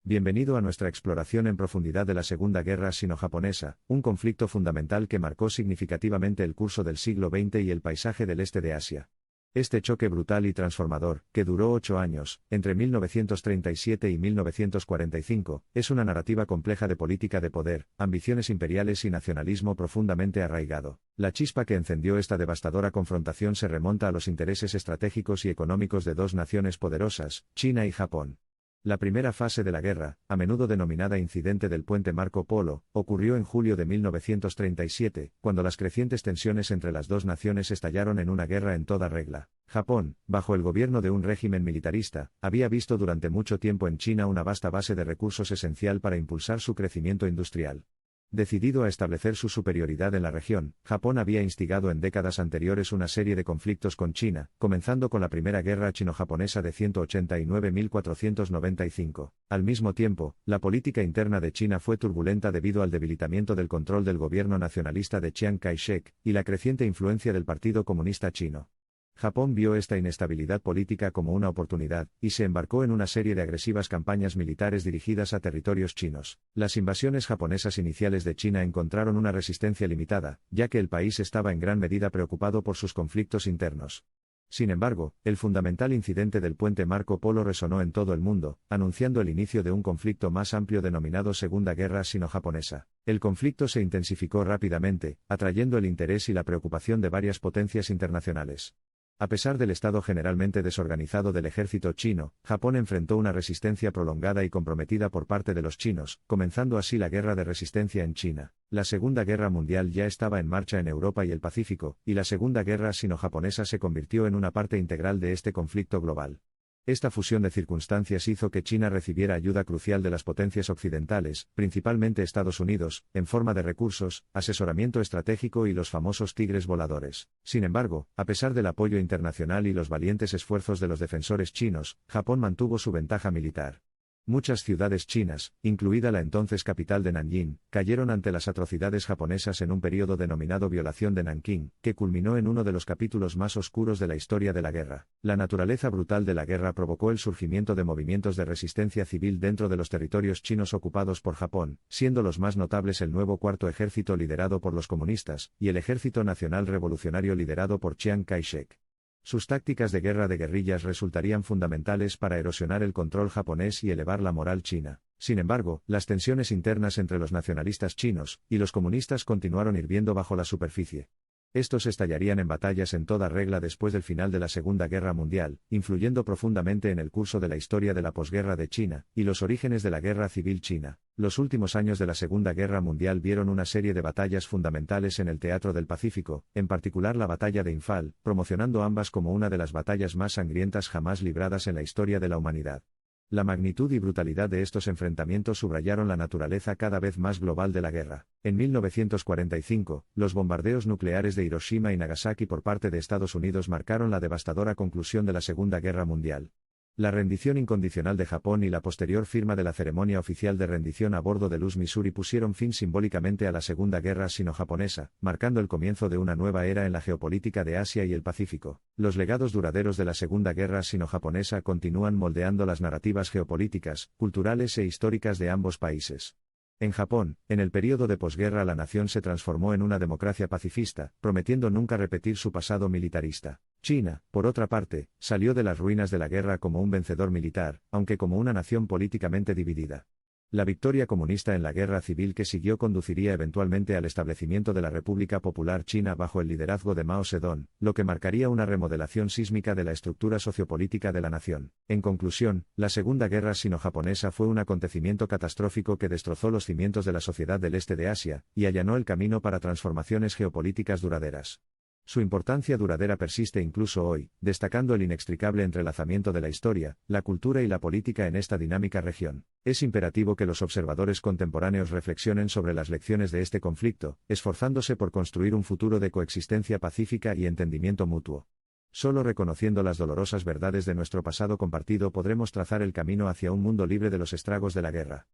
Bienvenido a nuestra exploración en profundidad de la Segunda Guerra Sino-Japonesa, un conflicto fundamental que marcó significativamente el curso del siglo XX y el paisaje del este de Asia. Este choque brutal y transformador, que duró 8 años, entre 1937 y 1945, es una narrativa compleja de política de poder, ambiciones imperiales y nacionalismo profundamente arraigado. La chispa que encendió esta devastadora confrontación se remonta a los intereses estratégicos y económicos de dos naciones poderosas, China y Japón. La primera fase de la guerra, a menudo denominada Incidente del Puente Marco Polo, ocurrió en julio de 1937, cuando las crecientes tensiones entre las dos naciones estallaron en una guerra en toda regla. Japón, bajo el gobierno de un régimen militarista, había visto durante mucho tiempo en China una vasta base de recursos esencial para impulsar su crecimiento industrial. Decidido a establecer su superioridad en la región, Japón había instigado en décadas anteriores una serie de conflictos con China, comenzando con la Primera Guerra Chino-Japonesa de 189-1495. Al mismo tiempo, la política interna de China fue turbulenta debido al debilitamiento del control del gobierno nacionalista de Chiang Kai-shek, y la creciente influencia del Partido Comunista Chino. Japón vio esta inestabilidad política como una oportunidad, y se embarcó en una serie de agresivas campañas militares dirigidas a territorios chinos. Las invasiones japonesas iniciales de China encontraron una resistencia limitada, ya que el país estaba en gran medida preocupado por sus conflictos internos. Sin embargo, el fundamental incidente del puente Marco Polo resonó en todo el mundo, anunciando el inicio de un conflicto más amplio denominado Segunda Guerra Sino-Japonesa. El conflicto se intensificó rápidamente, atrayendo el interés y la preocupación de varias potencias internacionales. A pesar del estado generalmente desorganizado del ejército chino, Japón enfrentó una resistencia prolongada y comprometida por parte de los chinos, comenzando así la Guerra de Resistencia en China. La Segunda Guerra Mundial ya estaba en marcha en Europa y el Pacífico, y la Segunda Guerra Sino-Japonesa se convirtió en una parte integral de este conflicto global. Esta fusión de circunstancias hizo que China recibiera ayuda crucial de las potencias occidentales, principalmente Estados Unidos, en forma de recursos, asesoramiento estratégico y los famosos tigres voladores. Sin embargo, a pesar del apoyo internacional y los valientes esfuerzos de los defensores chinos, Japón mantuvo su ventaja militar. Muchas ciudades chinas, incluida la entonces capital de Nanjing, cayeron ante las atrocidades japonesas en un período denominado Violación de Nankín, que culminó en uno de los capítulos más oscuros de la historia de la guerra. La naturaleza brutal de la guerra provocó el surgimiento de movimientos de resistencia civil dentro de los territorios chinos ocupados por Japón, siendo los más notables el nuevo Cuarto Ejército liderado por los comunistas, y el Ejército Nacional Revolucionario liderado por Chiang Kai-shek. Sus tácticas de guerra de guerrillas resultarían fundamentales para erosionar el control japonés y elevar la moral china. Sin embargo, las tensiones internas entre los nacionalistas chinos y los comunistas continuaron hirviendo bajo la superficie. Estos estallarían en batallas en toda regla después del final de la Segunda Guerra Mundial, influyendo profundamente en el curso de la historia de la posguerra de China y los orígenes de la Guerra Civil China. Los últimos años de la Segunda Guerra Mundial vieron una serie de batallas fundamentales en el teatro del Pacífico, en particular la Batalla de Imphal, promocionando ambas como una de las batallas más sangrientas jamás libradas en la historia de la humanidad. La magnitud y brutalidad de estos enfrentamientos subrayaron la naturaleza cada vez más global de la guerra. En 1945, los bombardeos nucleares de Hiroshima y Nagasaki por parte de Estados Unidos marcaron la devastadora conclusión de la Segunda Guerra Mundial. La rendición incondicional de Japón y la posterior firma de la ceremonia oficial de rendición a bordo del Missouri pusieron fin simbólicamente a la Segunda Guerra Sino-Japonesa, marcando el comienzo de una nueva era en la geopolítica de Asia y el Pacífico. Los legados duraderos de la Segunda Guerra Sino-Japonesa continúan moldeando las narrativas geopolíticas, culturales e históricas de ambos países. En Japón, en el período de posguerra la nación se transformó en una democracia pacifista, prometiendo nunca repetir su pasado militarista. China, por otra parte, salió de las ruinas de la guerra como un vencedor militar, aunque como una nación políticamente dividida. La victoria comunista en la guerra civil que siguió conduciría eventualmente al establecimiento de la República Popular China bajo el liderazgo de Mao Zedong, lo que marcaría una remodelación sísmica de la estructura sociopolítica de la nación. En conclusión, la Segunda Guerra Sino-Japonesa fue un acontecimiento catastrófico que destrozó los cimientos de la sociedad del este de Asia, y allanó el camino para transformaciones geopolíticas duraderas. Su importancia duradera persiste incluso hoy, destacando el inextricable entrelazamiento de la historia, la cultura y la política en esta dinámica región. Es imperativo que los observadores contemporáneos reflexionen sobre las lecciones de este conflicto, esforzándose por construir un futuro de coexistencia pacífica y entendimiento mutuo. Solo reconociendo las dolorosas verdades de nuestro pasado compartido podremos trazar el camino hacia un mundo libre de los estragos de la guerra.